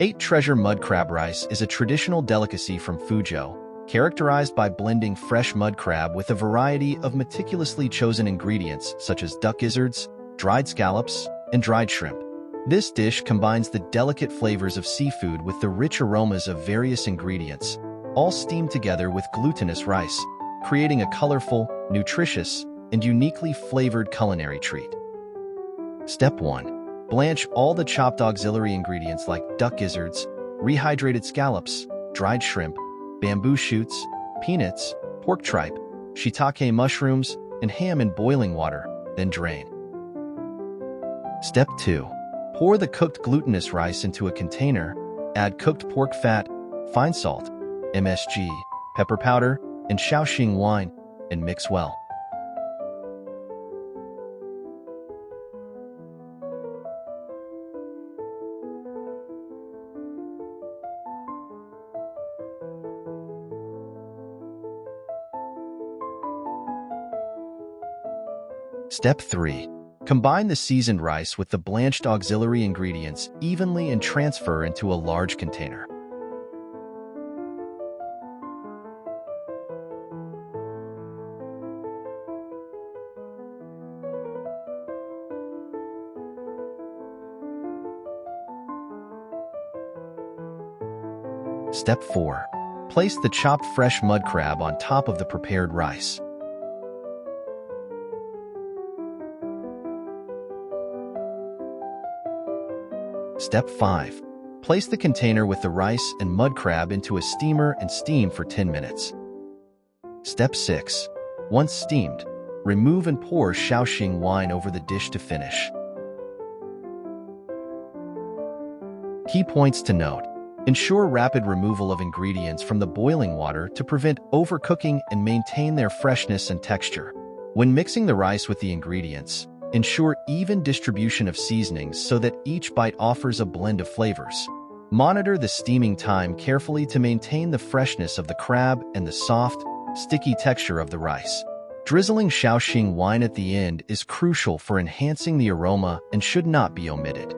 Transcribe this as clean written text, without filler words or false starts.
8 Treasure mud crab rice is a traditional delicacy from Fuzhou, characterized by blending fresh mud crab with a variety of meticulously chosen ingredients such as duck gizzards, dried scallops, and dried shrimp. This dish combines the delicate flavors of seafood with the rich aromas of various ingredients, all steamed together with glutinous rice, creating a colorful, nutritious, and uniquely flavored culinary treat. Step 1. Blanch all the chopped auxiliary ingredients like duck gizzards, rehydrated scallops, dried shrimp, bamboo shoots, peanuts, pork tripe, shiitake mushrooms, and ham in boiling water, then drain. Step 2. Pour the cooked glutinous rice into a container, add cooked pork fat, fine salt, MSG, pepper powder, and Shaoxing wine, and mix well. Step 3. Combine the seasoned rice with the blanched auxiliary ingredients evenly and transfer into a large container. Step 4. Place the chopped fresh mud crab on top of the prepared rice. Step 5. Place the container with the rice and mud crab into a steamer and steam for 10 minutes. Step 6. Once steamed, remove and pour Shaoxing wine over the dish to finish. Key points to note. Ensure rapid removal of ingredients from the boiling water to prevent overcooking and maintain their freshness and texture. When mixing the rice with the ingredients, ensure even distribution of seasonings so that each bite offers a blend of flavors. Monitor the steaming time carefully to maintain the freshness of the crab and the soft, sticky texture of the rice. Drizzling Shaoxing wine at the end is crucial for enhancing the aroma and should not be omitted.